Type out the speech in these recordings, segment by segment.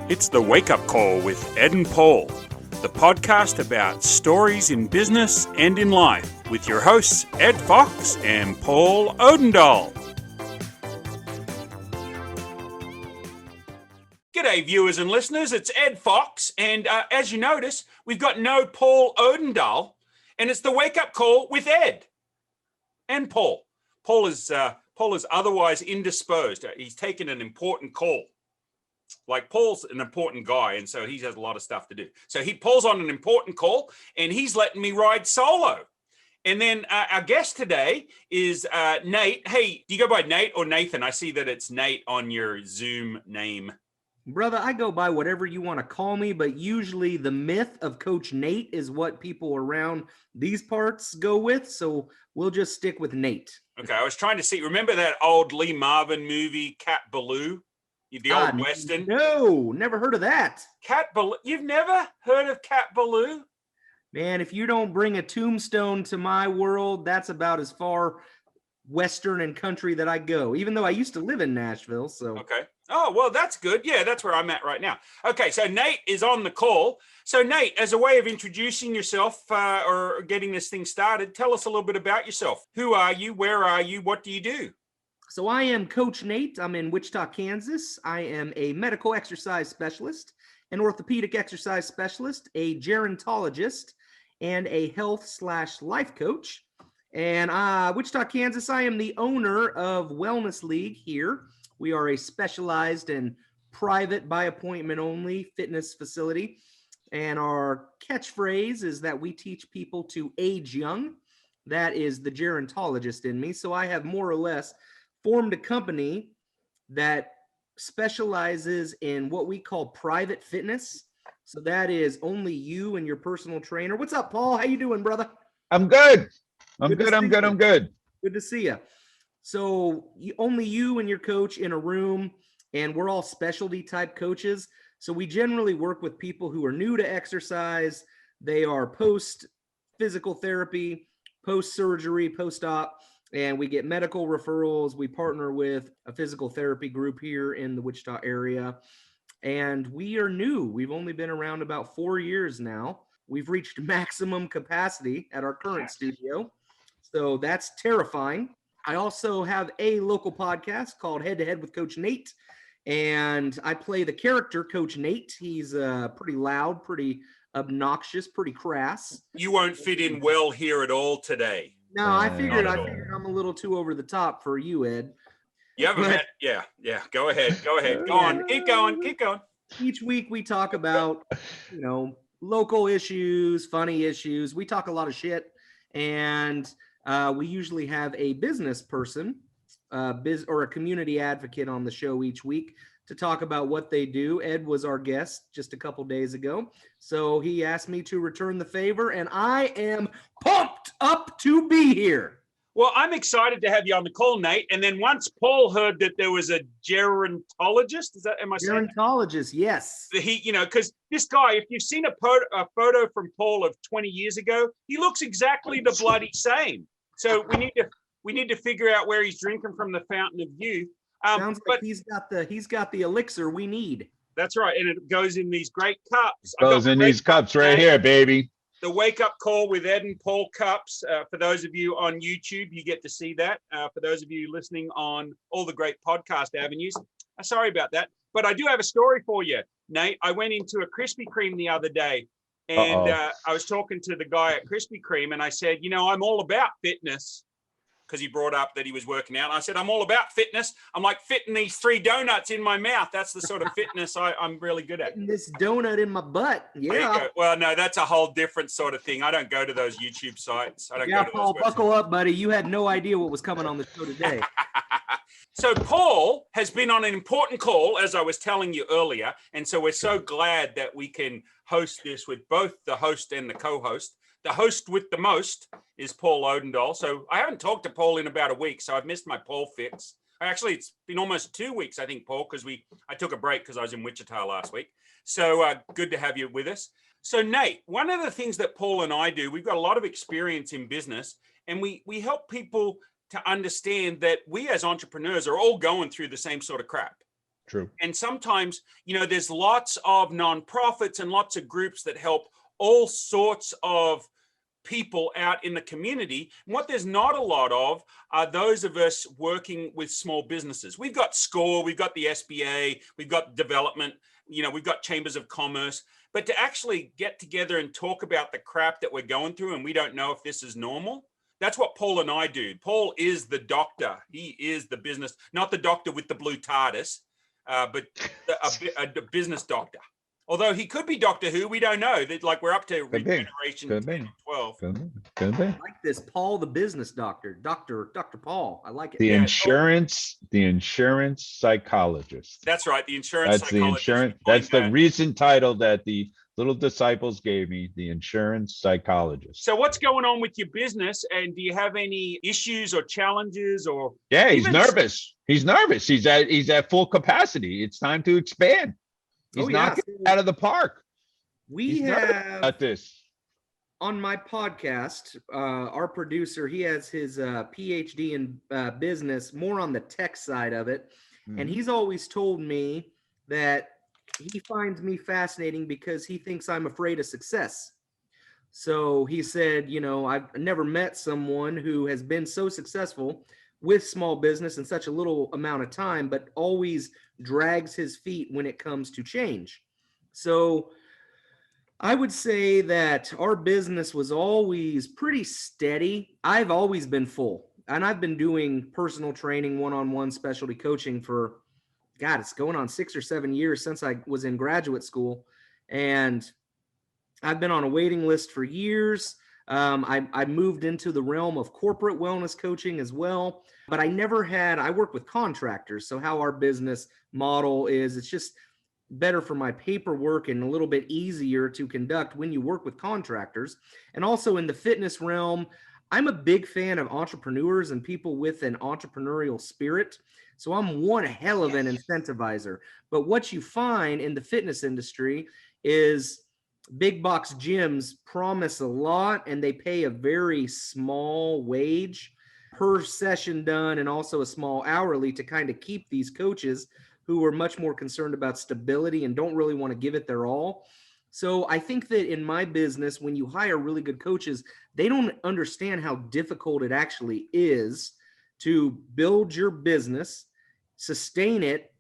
It's the Wake Up Call with Ed and Paul, the podcast about stories in business and in life with your hosts Ed Fox and Paul Odendahl. G'day viewers and listeners, it's Ed Fox, and as you notice, we've got no Paul Odendahl, and it's the Wake Up Call with Ed and Paul. Paul is otherwise indisposed. He's taken an important call. Like, Paul's an important guy, and so he has a lot of stuff to do. So Paul's on an important call, and he's letting me ride solo. And then our guest today is Nate. Hey, do you go by Nate or Nathan? I see that it's Nate on your Zoom name. Brother, I go by whatever you want to call me, but usually the myth of Coach Nate is what people around these parts go with, so we'll just stick with Nate. Okay, I was trying to see. Remember that old Lee Marvin movie, Cat Ballou? The old Western? No, never heard of that. Cat Ballou? You've never heard of Cat Ballou? Man, if you don't bring a tombstone to my world, that's about as far Western and country that I go, even though I used to live in Nashville. So okay. Oh, well, that's good. Yeah, that's where I'm at right now. Okay, so Nate is on the call. So Nate, as a way of introducing yourself or getting this thing started, tell us a little bit about yourself. Who are you? Where are you? What do you do? So I am Coach Nate. I'm in Wichita, Kansas. I am a medical exercise specialist, an orthopedic exercise specialist, a gerontologist, and a health/life coach. And Wichita, Kansas, I am the owner of Wellness League here. We are a specialized and private, by appointment only fitness facility. And our catchphrase is that we teach people to age young. That is the gerontologist in me. So I have more or less formed a company that specializes in what we call private fitness. So that is only you and your personal trainer. What's up, Paul? How you doing, brother? I'm good. I'm good. Good to see you. So only you and your coach in a room, and we're all specialty type coaches. So we generally work with people who are new to exercise. They are post physical therapy, post surgery, post op. And we get medical referrals. We partner with a physical therapy group here in the Wichita area. And we are new. We've only been around about 4 years now. We've reached maximum capacity at our current studio. So that's terrifying. I also have a local podcast called Head to Head with Coach Nate. And I play the character Coach Nate. He's pretty loud, pretty obnoxious, pretty crass. You won't fit in well here at all today. No, I figured I'm a little too over the top for you, Ed. You haven't met? Yeah. Go ahead. Go on. Keep going. Each week we talk about, local issues, funny issues. We talk a lot of shit, and we usually have a business person, or a community advocate on the show each week to talk about what they do. Ed was our guest just a couple days ago, so he asked me to return the favor, and I am pumped up to be here. Well, I'm excited to have you on the call, Nate. And then once Paul heard that there was a gerontologist, am I saying? Gerontologist, yes. Because this guy, if you've seen a photo from Paul of 20 years ago, he looks exactly the bloody same. So we need to figure out where he's drinking from the fountain of youth. Sounds like he's got the elixir we need. That's right, and it goes in these great cups. It goes in these cups right here, baby. The Wake Up Call with Ed and Paul cups. For those of you on YouTube, you get to see that. For those of you listening on all the great podcast avenues, sorry about that. But I do have a story for you, Nate. I went into a Krispy Kreme the other day, and I was talking to the guy at Krispy Kreme, and I said, I'm all about fitness, because he brought up that he was working out. And I said, I'm all about fitness. I'm like fitting these 3 donuts in my mouth. That's the sort of fitness I'm really good at. This donut in my butt. Yeah. Well, no, that's a whole different sort of thing. I don't go to those YouTube sites. I don't go to Paul, those buckle up, buddy. You had no idea what was coming on the show today. So Paul has been on an important call, as I was telling you earlier. And so we're so glad that we can host this with both the host and the co-host. The host with the most is Paul Odendahl. So I haven't talked to Paul in about a week, so I've missed my Paul fix. Actually, it's been almost 2 weeks, I think, Paul, because I took a break because I was in Wichita last week. So good to have you with us. So Nate, one of the things that Paul and I do, we've got a lot of experience in business, and we help people to understand that we as entrepreneurs are all going through the same sort of crap. True. And sometimes, there's lots of nonprofits and lots of groups that help all sorts of people out in the community. And what there's not a lot of are those of us working with small businesses. We've got SCORE, we've got the SBA, we've got development, we've got chambers of commerce. But to actually get together and talk about the crap that we're going through and we don't know if this is normal, that's what Paul and I do. Paul is the doctor. He is the business, not the doctor with the blue TARDIS, but a business doctor. Although he could be Doctor Who, we don't know. Like we're up to regeneration 10 or 12. Could be. I like this, Paul, the business doctor, Dr. Paul. I like it. The insurance psychologist. That's right. The insurance That's psychologist. the insurance. That's the recent title that the little disciples gave me, the insurance psychologist. So what's going on with your business? And do you have any issues or challenges or? Yeah, he's nervous. He's nervous. He's at full capacity. It's time to expand. He's knocking it out of the park. We have at this on my podcast. Our producer, he has his PhD in business, more on the tech side of it, and he's always told me that he finds me fascinating because he thinks I'm afraid of success. So he said, I've never met someone who has been so successful with small business in such a little amount of time, but always drags his feet when it comes to change. So I would say that our business was always pretty steady. I've always been full, and I've been doing personal training, one-on-one specialty coaching for, God, it's going on 6 or 7 years since I was in graduate school. And I've been on a waiting list for years. I moved into the realm of corporate wellness coaching as well, but I work with contractors. So how our business model is, it's just better for my paperwork and a little bit easier to conduct when you work with contractors. And also in the fitness realm, I'm a big fan of entrepreneurs and people with an entrepreneurial spirit. So I'm one hell of an incentivizer. But what you find in the fitness industry is big box gyms promise a lot and they pay a very small wage per session done, and also a small hourly to kind of keep these coaches who are much more concerned about stability and don't really want to give it their all. So I think that in my business, when you hire really good coaches, they don't understand how difficult it actually is to build your business, sustain it,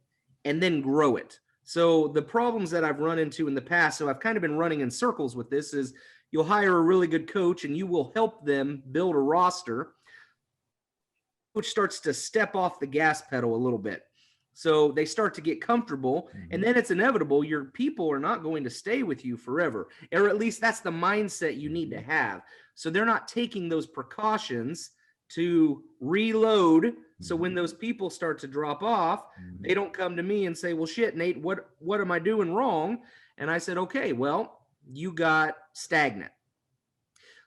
and then grow it. So the problems that I've run into in the past, so I've kind of been running in circles with this, is you'll hire a really good coach and you will help them build a roster. Coach starts to step off the gas pedal a little bit. So they start to get comfortable, and then it's inevitable. Your people are not going to stay with you forever, or at least that's the mindset you need to have. So they're not taking those precautions to reload. So when those people start to drop off, they don't come to me and say, well, shit, Nate, what am I doing wrong? And I said, okay, well, you got stagnant.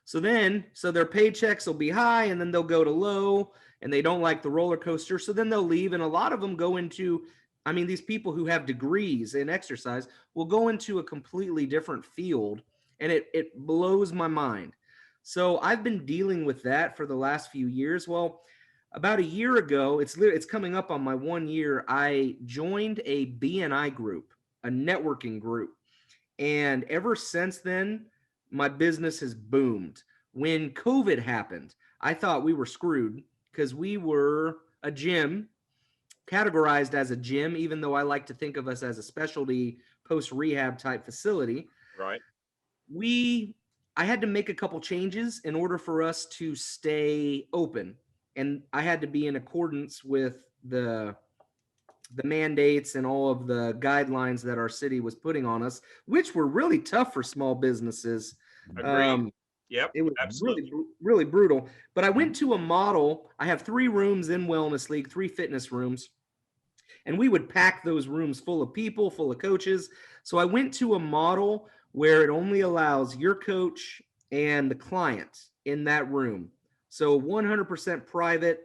So their paychecks will be high and then they'll go to low, and they don't like the roller coaster. So then they'll leave. And a lot of them go into, these people who have degrees in exercise will go into a completely different field, and it blows my mind. So I've been dealing with that for the last few years. Well, about a year ago, it's coming up on my 1 year, I joined a BNI group, a networking group. And ever since then, my business has boomed. When COVID happened, I thought we were screwed because we were a gym, categorized as a gym, even though I like to think of us as a specialty post-rehab type facility. Right. I had to make a couple changes in order for us to stay open. And I had to be in accordance with the mandates and all of the guidelines that our city was putting on us, which were really tough for small businesses. Agreed. Yep, it was absolutely. really brutal. But I went to a model. I have 3 rooms in Wellness League, 3 fitness rooms. And we would pack those rooms full of people, full of coaches. So I went to a model where it only allows your coach and the client in that room. So 100% private.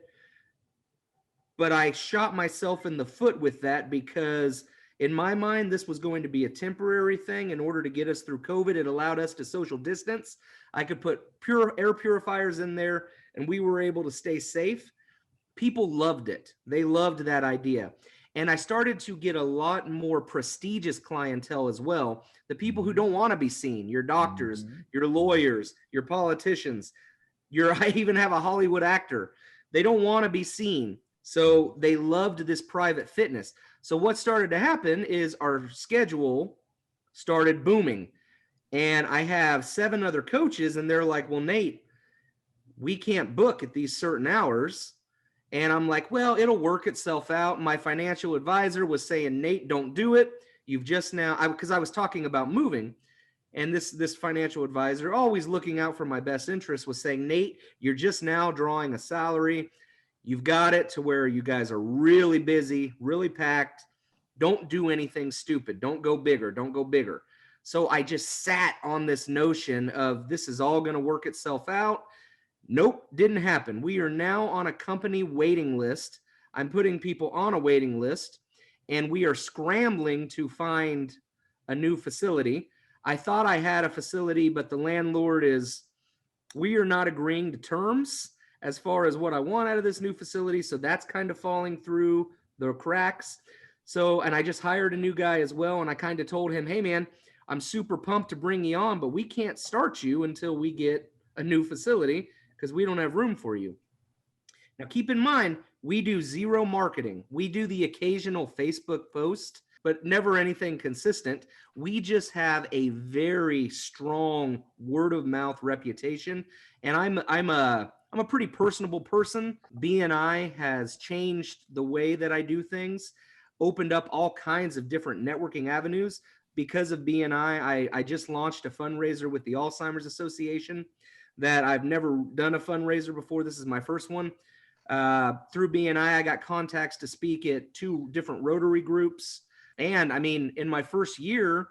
But I shot myself in the foot with that because in my mind, this was going to be a temporary thing. In order to get us through COVID, it allowed us to social distance. I could put pure air purifiers in there and we were able to stay safe. People loved it. They loved that idea. And I started to get a lot more prestigious clientele as well. The people who don't want to be seen, your doctors, your lawyers, your politicians, I even have a Hollywood actor. They don't want to be seen. So they loved this private fitness. So what started to happen is our schedule started booming. And I have 7 other coaches, and they're like, well, Nate, we can't book at these certain hours. And I'm like, well, it'll work itself out. My financial advisor was saying, Nate, don't do it. You've just now, because I was talking about moving. And this financial advisor, always looking out for my best interest, was saying, Nate, you're just now drawing a salary. You've got it to where you guys are really busy, really packed. Don't do anything stupid. Don't go bigger. Don't go bigger. So I just sat on this notion of this is all going to work itself out. Nope, didn't happen. We are now on a company waiting list. I'm putting people on a waiting list, and we are scrambling to find a new facility. I thought I had a facility, but the landlord we are not agreeing to terms as far as what I want out of this new facility. So that's kind of falling through the cracks. So, and I just hired a new guy as well. And I kind of told him, hey man, I'm super pumped to bring you on, but we can't start you until we get a new facility because we don't have room for you. Now, keep in mind, we do zero marketing. We do the occasional Facebook post, but never anything consistent. We just have a very strong word of mouth reputation. And I'm a pretty personable person. BNI has changed the way that I do things, opened up all kinds of different networking avenues. Because of BNI, I just launched a fundraiser with the Alzheimer's Association that I've never done a fundraiser before. This is my first one. Through BNI, I got contacts to speak at 2 different Rotary groups. And I mean, in my first year,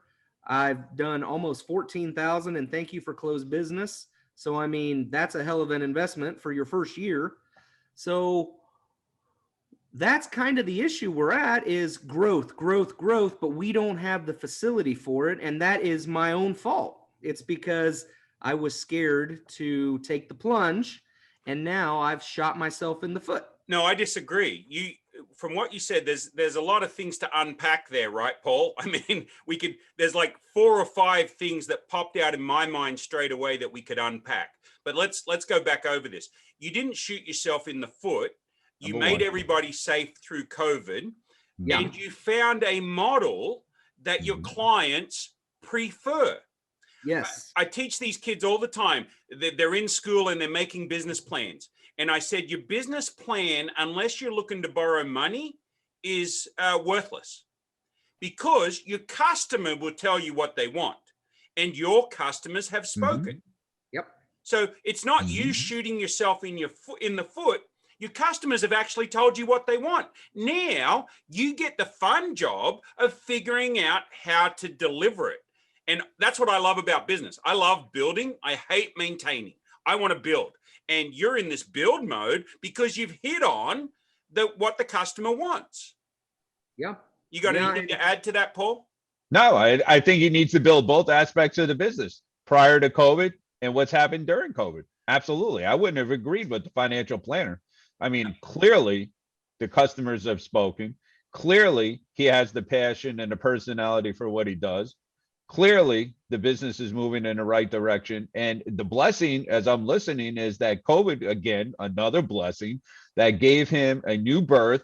I've done almost 14,000, and thank you for closed business. So, I mean, that's a hell of an investment for your first year. So that's kind of the issue we're at is growth, but we don't have the facility for it. And that is my own fault. It's because I was scared to take the plunge, and now I've shot myself in the foot. No, I disagree. From what you said, there's a lot of things to unpack there, right, Paul? I mean, there's like 4 or 5 things that popped out in my mind straight away that we could unpack. But let's go back over this. You didn't shoot yourself in the foot. You made everybody safe through COVID, and you found a model that your clients prefer. Yes. I teach these kids all the time. They're in school and they're making business plans. And I said, your business plan, unless you're looking to borrow money, is worthless, because your customer will tell you what they want, and your customers have spoken. Yep. So it's not you shooting yourself in the foot. Your customers have actually told you what they want. Now you get the fun job of figuring out how to deliver it. And that's what I love about business. I love building. I hate maintaining. I want to build. And you're in this build mode because you've hit on what the customer wants. Yeah. You got anything to add to that, Paul? No, I think he needs to build both aspects of the business prior to COVID and what's happened during COVID. Absolutely. I wouldn't have agreed with the financial planner. I mean, clearly the customers have spoken. Clearly he has the passion and the personality for what he does. Clearly the business is moving in the right direction. And the blessing, as I'm listening, is that COVID, again, another blessing that gave him a new birth,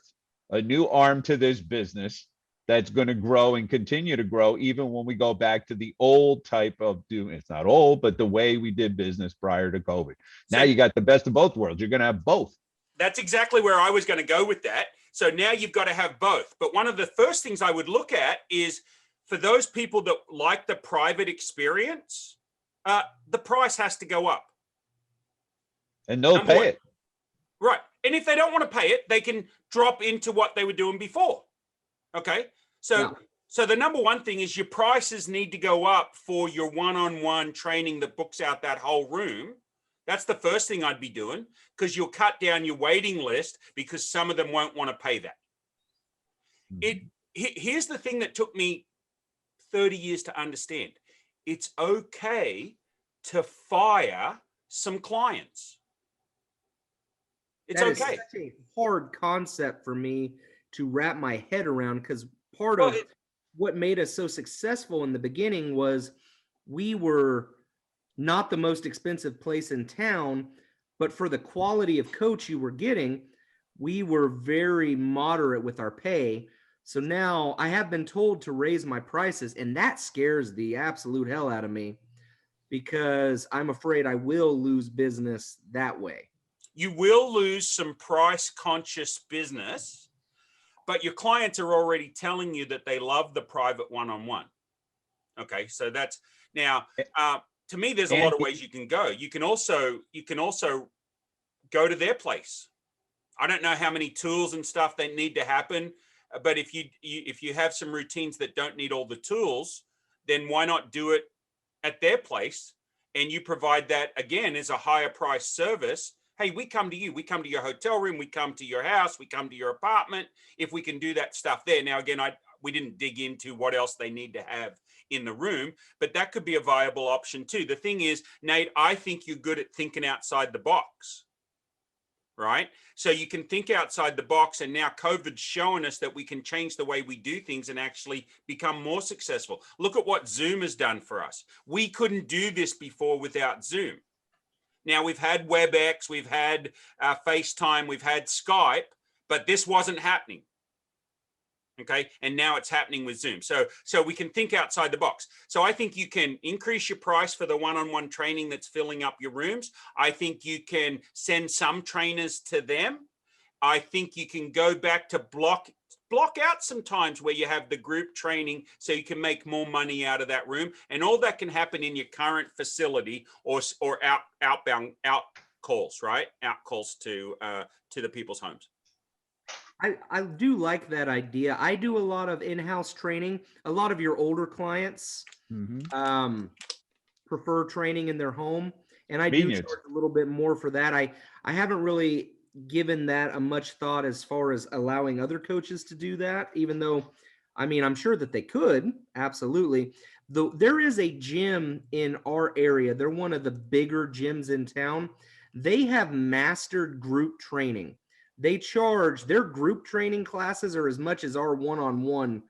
a new arm to this business that's going to grow and continue to grow, even when we go back to the old type of doing. It's not old, but the way we did business prior to COVID. Now you got the best of both worlds. You're going to have both. That's exactly where I was going to go with that. So now you've got to have both. But one of the first things I would look at is, for those people that like the private experience, the price has to go up. And they'll pay it. Right. And if they don't want to pay it, they can drop into what they were doing before. Okay. So the number one thing is your prices need to go up for your one-on-one training that books out that whole room. That's the first thing I'd be doing, because you'll cut down your waiting list because some of them won't want to pay that. Here's the thing that took me 30 years to understand. It's okay to fire some clients. It's okay. Such a hard concept for me to wrap my head around, because part Well, of what made us so successful in the beginning was we were not the most expensive place in town, but for the quality of coach you were getting, we were very moderate with our pay. So now I have been told to raise my prices, and that scares the absolute hell out of me because I'm afraid I will lose business that way. you will lose some price conscious business, but your clients are already telling you that they love the private one-on-one. Okay, so that's now to me, there's a lot of ways you can go. You can also go to their place. I don't know how many tools and stuff they need to happen, but if you have some routines that don't need all the tools, then why not do it at their place? And you provide that again as a higher price service. Hey, we come to you, we come to your hotel room, we come to your house, we come to your apartment. If we can do that stuff there. Now, again, we didn't dig into what else they need to have in the room, but that could be a viable option too. The thing is, Nate, I think you're good at thinking outside the box, right? So you can think outside the box, and now COVID's showing us that we can change the way we do things and actually become more successful. Look at what Zoom has done for us. We couldn't do this before without Zoom. Now we've had WebEx, we've had FaceTime, we've had Skype, but this wasn't happening. Okay, and now it's happening with Zoom. So we can think outside the box. So I think you can increase your price for the one-on-one training that's filling up your rooms. I think you can send some trainers to them. I think you can go back to block out some times where you have the group training so you can make more money out of that room. And all that can happen in your current facility or outbound calls, right? Out calls to the people's homes. I do like that idea. I do a lot of in-house training. A lot of your older clients prefer training in their home, and I do charge a little bit more for that. I haven't really given that a much thought as far as allowing other coaches to do that, even though, I mean, I'm sure that they could, absolutely. Though there is a gym in our area. They're one of the bigger gyms in town. They have mastered group training. They charge, their group training classes are as much as our one-on-one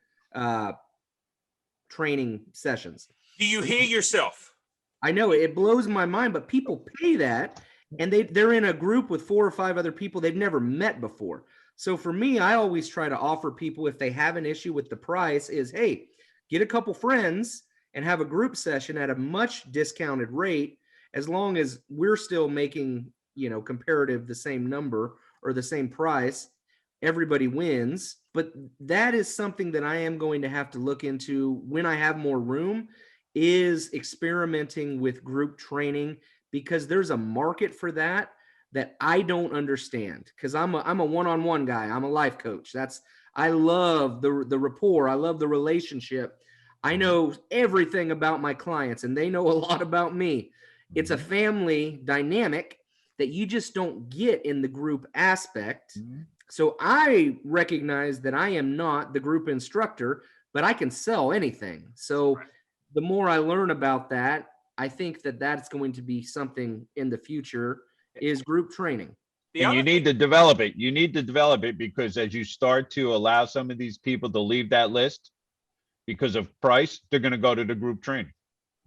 training sessions. Do you hear yourself? I know it blows my mind, but people pay that, and they're in a group with 4 or 5 other people they've never met before. So for me, I always try to offer people, if they have an issue with the price, is, hey, get a couple friends and have a group session at a much discounted rate, as long as we're still making, comparative the same number or the same price. Everybody wins. But that is something that I am going to have to look into when I have more room, is experimenting with group training, because there's a market for that I don't understand, because I'm a one-on-one guy. I'm a life coach. I love the rapport. I love the relationship. I know everything about my clients, and they know a lot about me. It's a family dynamic that you just don't get in the group aspect. So I recognize that I am not the group instructor, but I can sell anything. So the more I learn about that, I think that that's going to be something in the future, is group training. And you need to develop it. You need to develop it, because as you start to allow some of these people to leave that list because of price, they're going to go to the group training.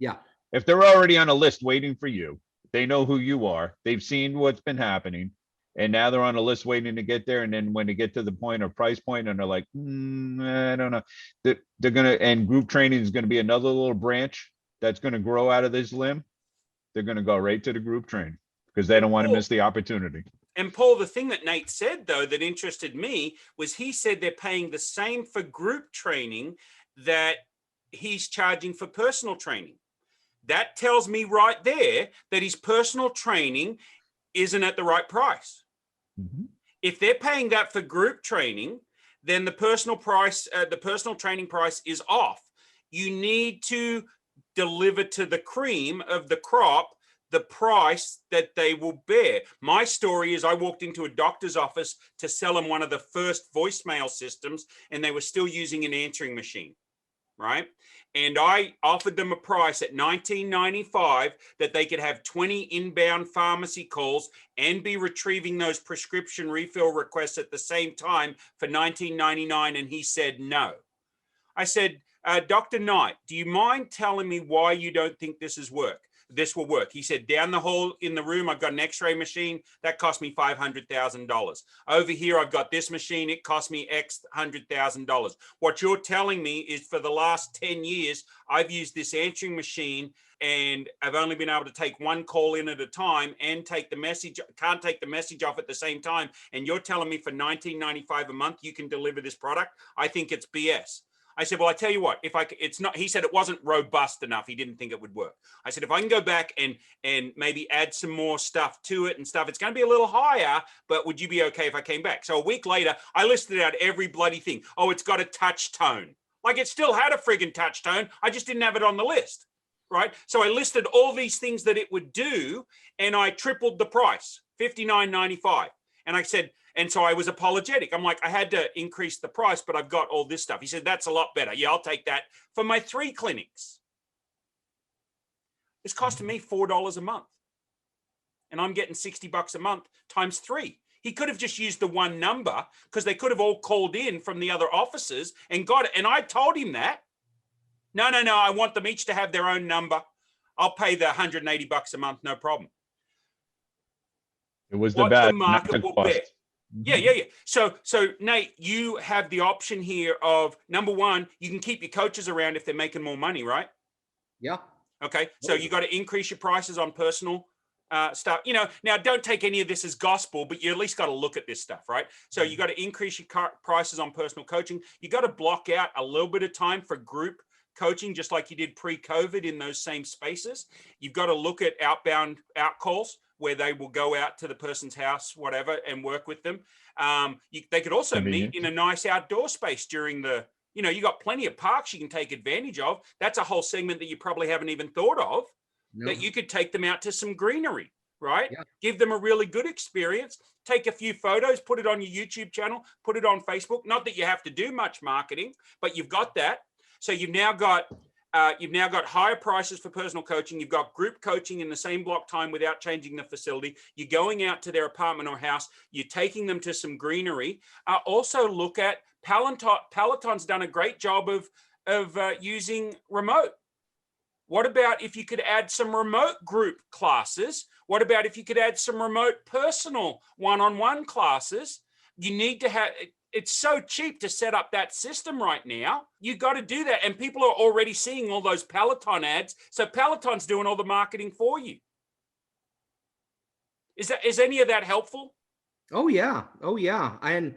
Yeah. If they're already on a list waiting for you, they know who you are, they've seen what's been happening, and now they're on a list waiting to get there. And then when they get to the point or price point, and they're like, I don't know, they're going to, and group training is going to be another little branch that's going to grow out of this limb. They're going to go right to the group training because they don't want to miss the opportunity. And Paul, the thing that Nate said, though, that interested me was he said they're paying the same for group training that he's charging for personal training. That tells me right there that his personal training isn't at the right price. If they're paying that for group training, then the personal training price is off. You need to deliver to the cream of the crop the price that they will bear. My story is I walked into a doctor's office to sell them one of the first voicemail systems, and they were still using an answering machine. right? And I offered them a price at $19.95 that they could have 20 inbound pharmacy calls and be retrieving those prescription refill requests at the same time for $19.99. And he said no. I said, Dr. Knight, do you mind telling me why you don't think this will work? He said, down the hall in the room, I've got an x-ray machine that cost me $500,000. Over here, I've got this machine. It cost me X $100,000. What you're telling me is for the last 10 years, I've used this answering machine and I've only been able to take one call in at a time and can't take the message off at the same time. And you're telling me for $19.95 a month, you can deliver this product? I think it's BS. I said, well, I tell you what, it's not, he said it wasn't robust enough. He didn't think it would work. I said, if I can go back and maybe add some more stuff to it and stuff, it's going to be a little higher, but would you be okay if I came back? So a week later, I listed out every bloody thing. Oh, it's got a touch tone. Like it still had a friggin' touch tone. I just didn't have it on the list, right? So I listed all these things that it would do, and I tripled the price, $59.95. And I said, and so I was apologetic. I'm like, I had to increase the price, but I've got all this stuff. He said, that's a lot better. Yeah, I'll take that for my 3 clinics. It's costing me $4 a month. And I'm getting $60 a month times 3. He could have just used the one number because they could have all called in from the other offices and got it. And I told him that. No, I want them each to have their own number. I'll pay the $180 a month, no problem. It was what the market not the will cost. bear. Yeah. So Nate, you have the option here of, number one, you can keep your coaches around if they're making more money, right? Yeah. Okay. So you got to increase your prices on personal stuff. Now don't take any of this as gospel, but you at least got to look at this stuff, right? So you got to increase your prices on personal coaching. You got to block out a little bit of time for group coaching, just like you did pre-COVID in those same spaces. You've got to look at outbound outcalls, where they will go out to the person's house, whatever, and work with them. They could also meet in a nice outdoor space during the, you got plenty of parks you can take advantage of. That's a whole segment that you probably haven't even thought of, that you could take them out to some greenery, right? Yeah. Give them a really good experience. Take a few photos, put it on your YouTube channel, put it on Facebook. Not that you have to do much marketing, but you've got that. So you've now got higher prices for personal coaching. You've got group coaching in the same block time without changing the facility. You're going out to their apartment or house. You're taking them to some greenery. Also look at Peloton. Peloton's done a great job of using remote. What about if you could add some remote group classes? What about if you could add some remote personal one-on-one classes? You need to have... It's so cheap to set up that system right now. You got to do that. And people are already seeing all those Peloton ads. So Peloton's doing all the marketing for you. Is any of that helpful? Oh yeah. And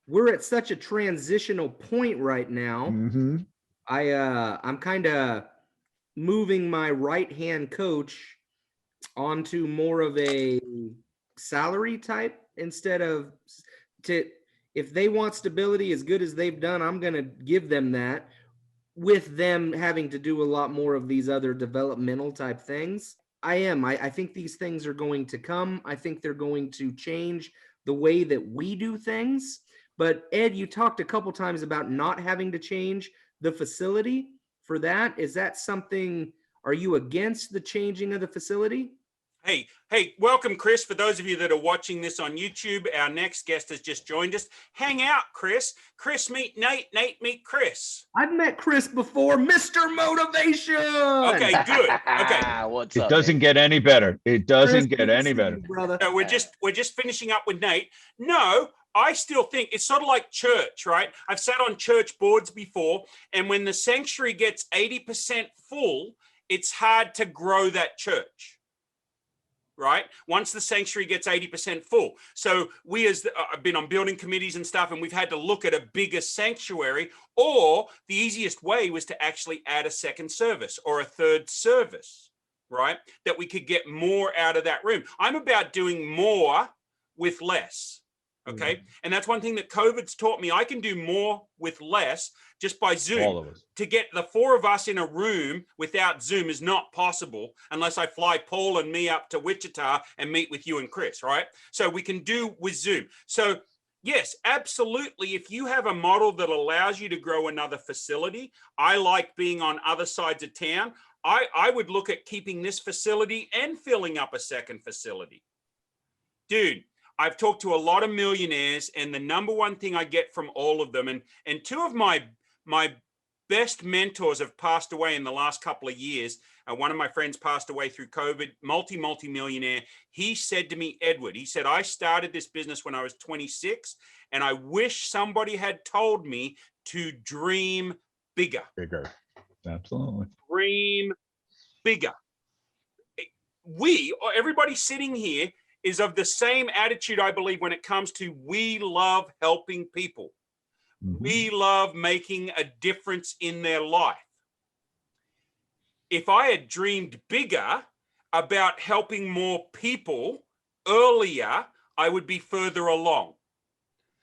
we're at such a transitional point right now. Mm-hmm. I'm kind of moving my right-hand coach onto more of a salary type instead of if they want stability as good as they've done, I'm going to give them that, with them having to do a lot more of these other developmental type things. I think these things are going to come. I think they're going to change the way that we do things. But Ed, you talked a couple times about not having to change the facility for that. Is that something, are you against the changing of the facility? Hey, welcome, Chris. For those of you that are watching this on YouTube, our next guest has just joined us. Hang out, Chris. Chris, meet Nate. Nate, meet Chris. I've met Chris before, Mr. Motivation. Okay, good. Okay. What's up? It doesn't get any better. It doesn't get any better. Brother. So we're just finishing up with Nate. No, I still think it's sort of like church, right? I've sat on church boards before, and when the sanctuary gets 80% full, it's hard to grow that church. Right? Once the sanctuary gets 80% full. So we I've been on building committees and stuff, and we've had to look at a bigger sanctuary, or the easiest way was to actually add a second service or a third service, right? That we could get more out of that room. I'm about doing more with less. Okay. And that's one thing that COVID's taught me. I can do more with less just by Zoom. All of us. To get the 4 of us in a room without Zoom is not possible unless I fly Paul and me up to Wichita and meet with you and Chris, right? So we can do with Zoom. So Yes, absolutely. If you have a model that allows you to grow another facility, I like being on other sides of town. I would look at keeping this facility and filling up a second facility. Dude, I've talked to a lot of millionaires, and the number one thing I get from all of them, and two of my best mentors have passed away in the last couple of years. One of my friends passed away through COVID, multi-millionaire. He said to me, Edward, he said, I started this business when I was 26, and I wish somebody had told me to dream bigger. Bigger. Absolutely. Dream bigger. Everybody sitting here is of the same attitude, I believe, when it comes to we love helping people. Mm-hmm. We love making a difference in their life. If I had dreamed bigger about helping more people earlier, I would be further along.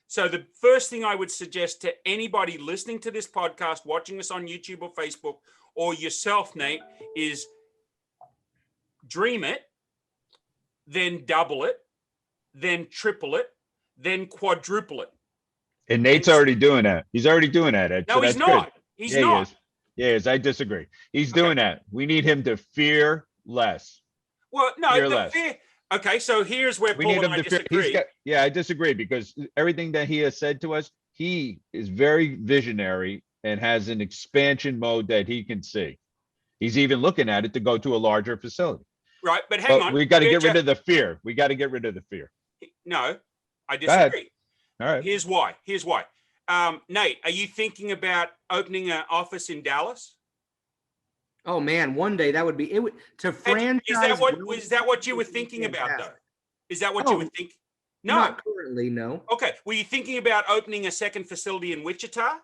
So the first thing I would suggest to anybody listening to this podcast, watching us on YouTube or Facebook, or yourself, Nate, is dream it, then double it, then triple it, then quadruple it. And Nate's already doing that. He's already doing that, Ed. No, so he's not. He's not. Yes, I disagree. He's doing that. We need him to fear less. Well, no, fear less. Okay, so here's where Paul and I disagree. I disagree because everything that he has said to us, he is very visionary and has an expansion mode that he can see. He's even looking at it to go to a larger facility. Right, but hang on. We got to get rid of the fear. We got to get rid of the fear. No, I disagree. All right. Here's why. Nate, are you thinking about opening an office in Dallas? Oh man, one day that would be it. To franchise. Is that what you were thinking about, though? Is that what you were thinking? No, not currently. No. Okay. Were you thinking about opening a second facility in Wichita?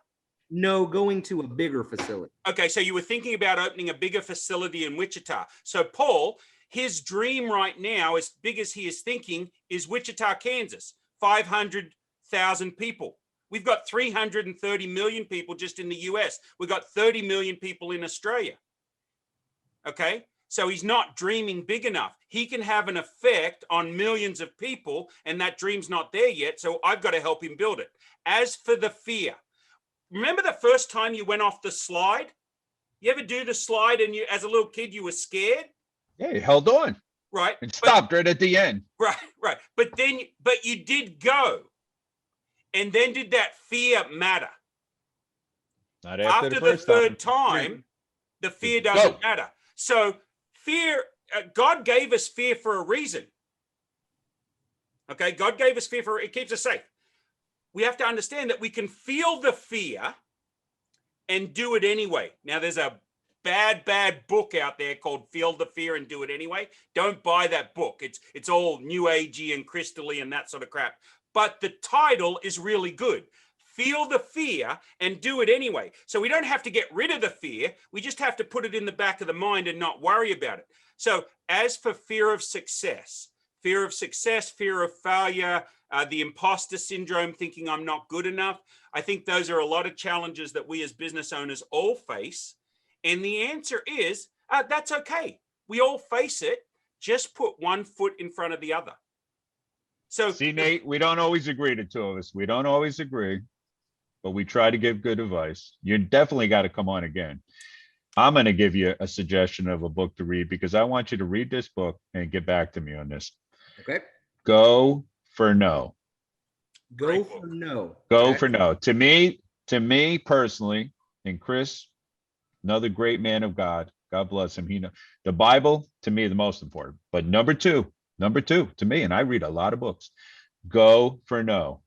No, going to a bigger facility. Okay, so you were thinking about opening a bigger facility in Wichita. So Paul, his dream right now, as big as he is thinking, is Wichita, Kansas. 500,000 people. We've got 330 million people just in the US. We've got 30 million people in Australia. Okay, so he's not dreaming big enough. He can have an effect on millions of people, and that dream's not there yet. So I've got to help him build it. As for the fear, remember the first time you went off the slide? You ever do the slide and you, as a little kid, you were scared? Yeah, you held on. Right. And stopped right at the end. Right. But you did go. And then did that fear matter? Not after the third time, the fear doesn't matter. So fear, God gave us fear for a reason. Okay, God gave us fear it keeps us safe. We have to understand that we can feel the fear and do it anyway. Now, there's a bad book out there called Feel the Fear and Do It Anyway. Don't buy that book. It's all new agey and crystally and that sort of crap. But the title is really good. Feel the fear and do it anyway. So we don't have to get rid of the fear. We just have to put it in the back of the mind and not worry about it. So as for fear of success, fear of failure, the imposter syndrome, thinking I'm not good enough, I think those are a lot of challenges that we as business owners all face. And the answer is, that's okay. We all face it. Just put one foot in front of the other. So see, Nate, we don't always agree, the two of us. We don't always agree, but we try to give good advice. You definitely got to come on again. I'm going to give you a suggestion of a book to read because I want you to read this book and get back to me on this. Okay. Go for no. Go for no. Go for no. To me personally, and Chris, another great man of God. God bless him. He know the Bible to me the most important. But number two to me, and I read a lot of books. Go for no.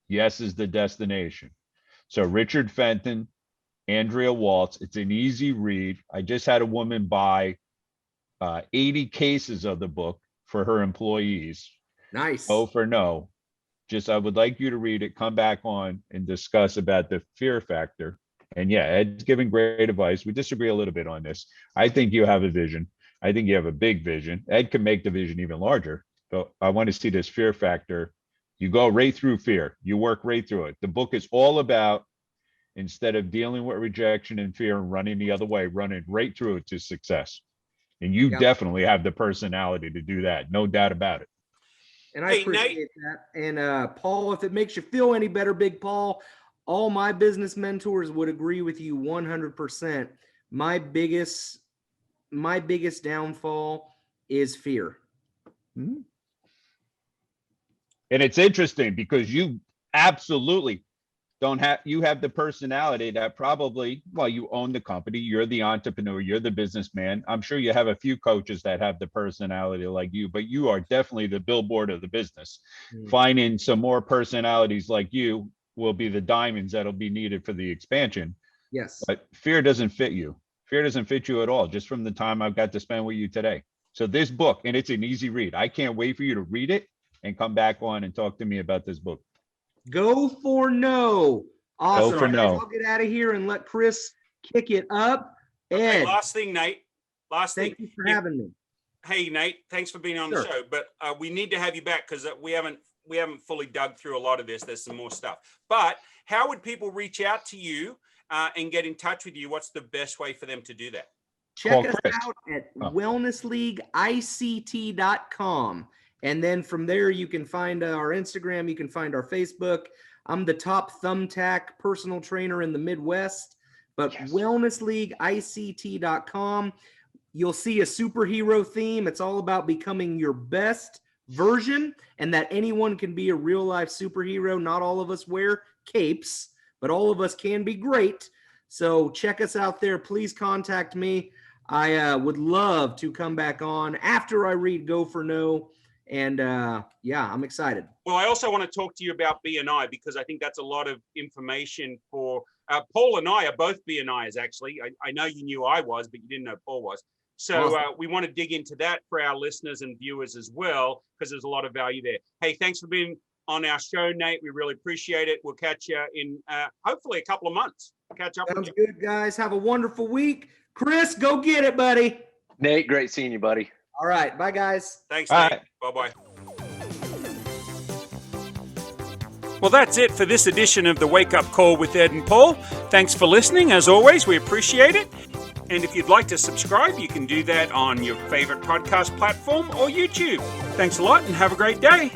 Yes is the destination. So Richard Fenton, Andrea Waltz. It's an easy read. I just had a woman buy 80 cases of the book for her employees. Nice. Go for no. Just I would like you to read it, come back on and discuss about the fear factor. And yeah, Ed's giving great advice. We disagree a little bit on this. I think you have a vision. I think you have a big vision. Ed can make the vision even larger. But I want to see this fear factor. You go right through fear. You work right through it. The book is all about, instead of dealing with rejection and fear and running the other way, running right through it to success. And you definitely have the personality to do that. No doubt about it. And I Hey, appreciate Nate. that. And Paul, if it makes you feel any better, Big Paul, all my business mentors would agree with you 100%. My biggest downfall is fear. Mhm. And it's interesting because you absolutely you have the personality that probably, well, you own the company, you're the entrepreneur, you're the businessman. I'm sure you have a few coaches that have the personality like you, but you are definitely the billboard of the business. Finding some more personalities like you will be the diamonds that'll be needed for the expansion. Yes. But fear doesn't fit you. Fear doesn't fit you at all, just from the time I've got to spend with you today. So this book, and it's an easy read. I can't wait for you to read it and come back on and talk to me about this book. Go for no. Awesome. Go for no. I'll get out of here and let Chris kick it up. Okay, Ed, last thing, Nate. Last thing. thank you for having me. Hey, Nate, thanks for being on Sure. the show. But we need to have you back because we haven't fully dug through a lot of this. There's some more stuff. But how would people reach out to you and get in touch with you? What's the best way for them to do that? Check Call us Chris. out at wellnessleagueict.com. And then from there, you can find our Instagram. You can find our Facebook. I'm the top thumbtack personal trainer in the Midwest. But Yes. wellnessleagueict.com. You'll see a superhero theme. It's all about becoming your best version and that anyone can be a real life superhero. Not all of us wear capes, but all of us can be great. So check us out there. Please contact me. I would love to come back on after I read Go for No. And yeah, I'm excited. Well, I also want to talk to you about BNI because I think that's a lot of information for Paul and I are both BNIs, actually. I know you knew I was, but you didn't know Paul was. So Awesome. we want to dig into that for our listeners and viewers as well, because there's a lot of value there. Hey, thanks for being on our show, Nate. We really appreciate it. We'll catch you in hopefully a couple of months. Catch up with Sounds you. good, guys. Have a wonderful week. Chris, go get it, buddy. Nate, great seeing you, buddy. All right. Bye, guys. Thanks, All Nate. right. Bye-bye. Well, that's it for this edition of the Wake Up Call with Ed and Paul. Thanks for listening. As always, we appreciate it. And if you'd like to subscribe, you can do that on your favorite podcast platform or YouTube. Thanks a lot and have a great day.